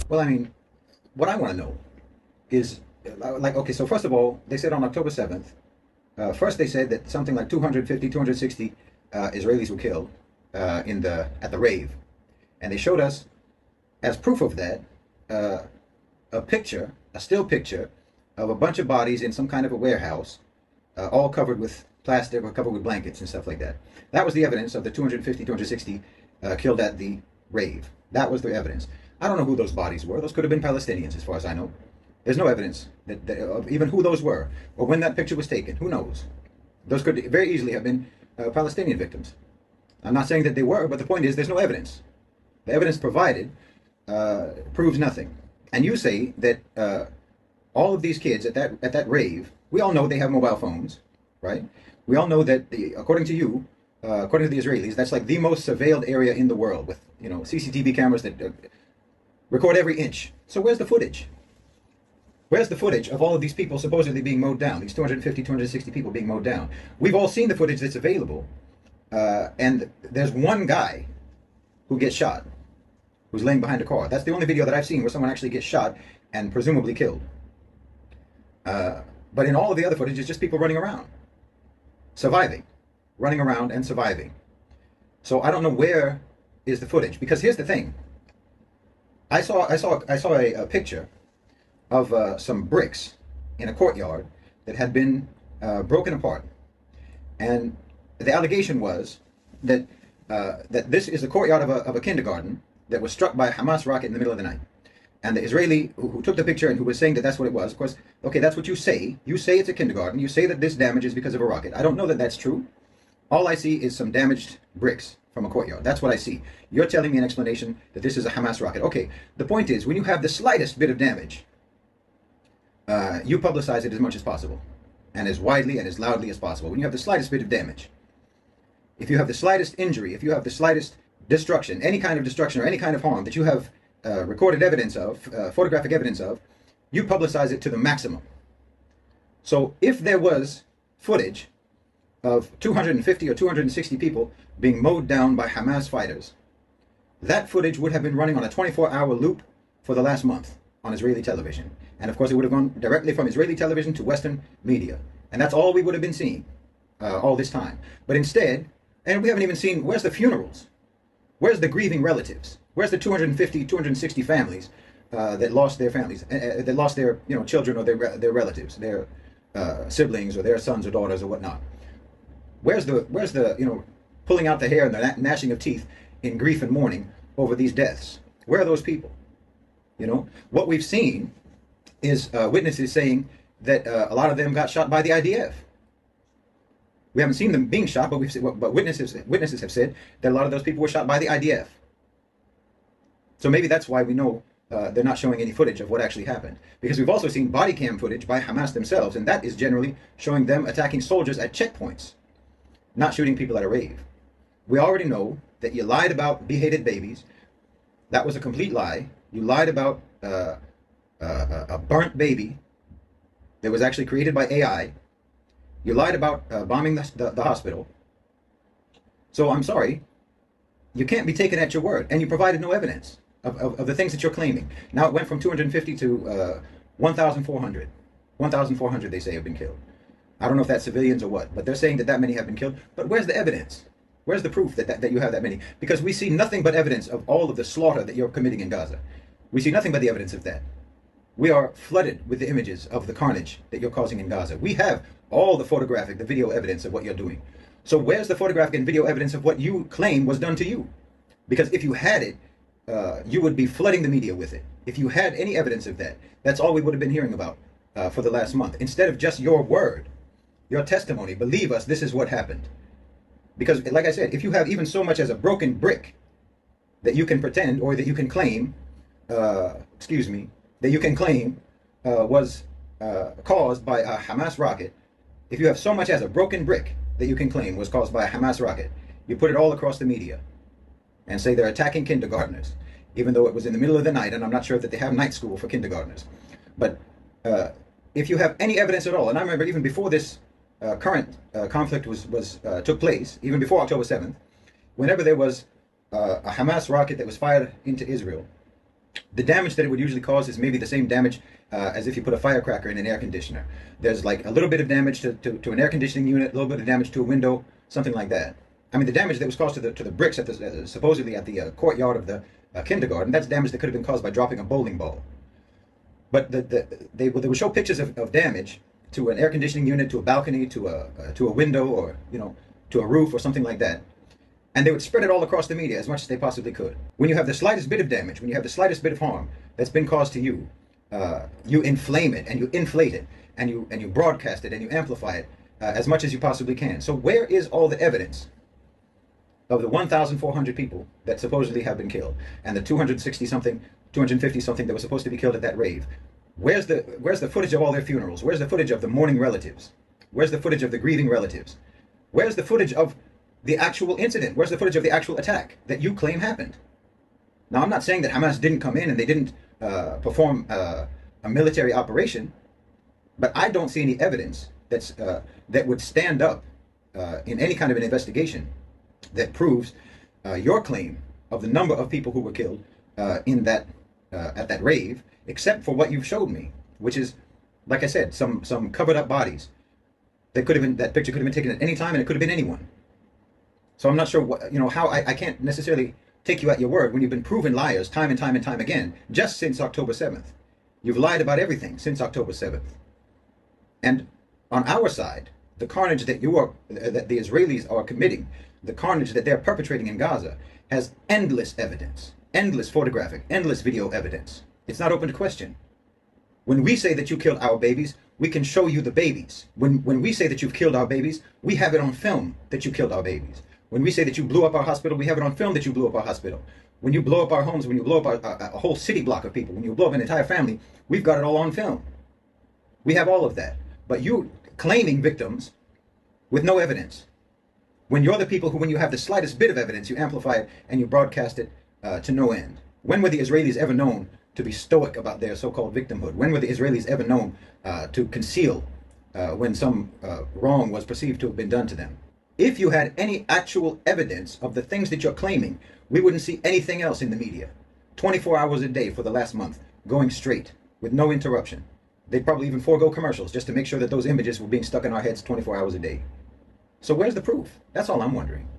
Well, I mean, what I want to know is, like, okay, so first of all, they said on October 7th, first they said that something like 250, 260 Israelis were killed at the rave. And they showed us, as proof of that, uh, a picture, a still picture, of a bunch of bodies in some kind of a warehouse, all covered with plastic or covered with blankets and stuff like that. That was the evidence of the 250, 260 killed at the rave. That was the evidence. I don't know who those bodies were. Those could have been Palestinians, as far as I know. There's no evidence of even who those were or when that picture was taken. Who knows? Those could very easily have been Palestinian victims. I'm not saying that they were, but the point is there's no evidence. The evidence provided proves nothing. And you say that all of these kids at that rave, we all know they have mobile phones, right? We all know that according to you, according to the Israelis, that's like the most surveilled area in the world with CCTV cameras that record every inch. So where's the footage? Where's the footage of all of these people supposedly being mowed down? These 250, 260 people being mowed down. We've all seen the footage that's available, and there's one guy who gets shot, who's laying behind a car. That's the only video that I've seen where someone actually gets shot and presumably killed. But in all of the other footage, it's just people running around, surviving, running around and surviving. So I don't know where is the footage, because here's the thing. I saw a picture of some bricks in a courtyard that had been broken apart, and the allegation was that that this is the courtyard of a kindergarten that was struck by a Hamas rocket in the middle of the night. And the Israeli who took the picture and who was saying that that's what it was, of course, okay, that's what you say. You say it's a kindergarten. You say that this damage is because of a rocket. I don't know that that's true. All I see is some damaged bricks from a courtyard. That's what I see. You're telling me an explanation that this is a Hamas rocket. Okay, the point is, when you have the slightest bit of damage, you publicize it as much as possible, and as widely and as loudly as possible. When you have the slightest bit of damage, if you have the slightest injury, if you have the slightest destruction, any kind of destruction or any kind of harm that you have recorded evidence of, photographic evidence of, you publicize it to the maximum. So if there was footage of 250 or 260 people being mowed down by Hamas fighters, that footage would have been running on a 24-hour loop for the last month on Israeli television. And of course, it would have gone directly from Israeli television to Western media. And that's all we would have been seeing all this time. But instead, and we haven't even seen, where's the funerals? Where's the grieving relatives? Where's the 250, 260 families that lost their families, that lost their children or their relatives, their siblings or their sons or daughters or whatnot? Where's the pulling out the hair and the gnashing of teeth in grief and mourning over these deaths? Where are those people? What we've seen is witnesses saying that a lot of them got shot by the IDF. We haven't seen them being shot, but witnesses have said that a lot of those people were shot by the IDF. So maybe that's why we know they're not showing any footage of what actually happened. Because we've also seen body cam footage by Hamas themselves, and that is generally showing them attacking soldiers at checkpoints, not shooting people at a rave. We already know that you lied about beheaded babies. That was a complete lie. You lied about a burnt baby that was actually created by AI. You lied about bombing the hospital. So I'm sorry, you can't be taken at your word, and you provided no evidence of the things that you're claiming. Now it went from 250 to 1,400. 1,400 they say have been killed. I don't know if that's civilians or what, but they're saying that many have been killed. But where's the evidence? Where's the proof that you have that many? Because we see nothing but evidence of all of the slaughter that you're committing in Gaza. We see nothing but the evidence of that. We are flooded with the images of the carnage that you're causing in Gaza. We have all the photographic, the video evidence of what you're doing. So where's the photographic and video evidence of what you claim was done to you? Because if you had it, you would be flooding the media with it. If you had any evidence of that, that's all we would have been hearing about for the last month. Instead of just your word, your testimony, believe us, this is what happened. Because, like I said, if you have even so much as a broken brick that you can pretend or that you can claim, that you can claim was caused by a Hamas rocket, if you have so much as a broken brick that you can claim was caused by a Hamas rocket, you put it all across the media and say they're attacking kindergartners, even though it was in the middle of the night, and I'm not sure that they have night school for kindergartners. But if you have any evidence at all, and I remember even before this current conflict took place, even before October 7th, whenever there was a Hamas rocket that was fired into Israel, The damage that it would usually cause is maybe the same damage as if you put a firecracker in an air conditioner. There's like a little bit of damage to an air conditioning unit, a little bit of damage to a window, something like that. I mean, the damage that was caused to the bricks at the supposedly at the courtyard of the kindergarten, that's damage that could have been caused by dropping a bowling ball. But they would show pictures of damage to an air conditioning unit, to a balcony, to a window, or to a roof or something like that. And they would spread it all across the media as much as they possibly could. When you have the slightest bit of damage, when you have the slightest bit of harm that's been caused to you, you inflame it and you inflate it and you broadcast it and you amplify it as much as you possibly can. So where is all the evidence of the 1,400 people that supposedly have been killed and the 260 something, 250 something that were supposed to be killed at that rave? Where's the footage of all their funerals? Where's the footage of the mourning relatives? Where's the footage of the grieving relatives? Where's the footage of the actual incident? Where's the footage of the actual attack that you claim happened? Now, I'm not saying that Hamas didn't come in and they didn't perform a military operation, but I don't see any evidence that would stand up in any kind of an investigation that proves your claim of the number of people who were killed in that at that rave, except for what you've showed me, which is, like I said, some covered up bodies. That picture could have been taken at any time, and it could have been anyone. So I'm not sure what, how I can't necessarily take you at your word when you've been proven liars time and time and time again, just since October 7th. You've lied about everything since October 7th. And on our side, the carnage that that the Israelis are committing, the carnage that they're perpetrating in Gaza, has endless evidence, endless photographic, endless video evidence. It's not open to question. When we say that you killed our babies, we can show you the babies. When we say that you've killed our babies, we have it on film that you killed our babies. When we say that you blew up our hospital, we have it on film that you blew up our hospital. When you blow up our homes, when you blow up a whole city block of people, when you blow up an entire family, we've got it all on film. We have all of that. But you claiming victims with no evidence. When you're the people who, when you have the slightest bit of evidence, you amplify it and you broadcast it to no end. When were the Israelis ever known to be stoic about their so-called victimhood? When were the Israelis ever known to conceal when some wrong was perceived to have been done to them? If you had any actual evidence of the things that you're claiming, we wouldn't see anything else in the media. 24 hours a day for the last month, going straight, with no interruption. They'd probably even forego commercials just to make sure that those images were being stuck in our heads 24 hours a day. So where's the proof? That's all I'm wondering.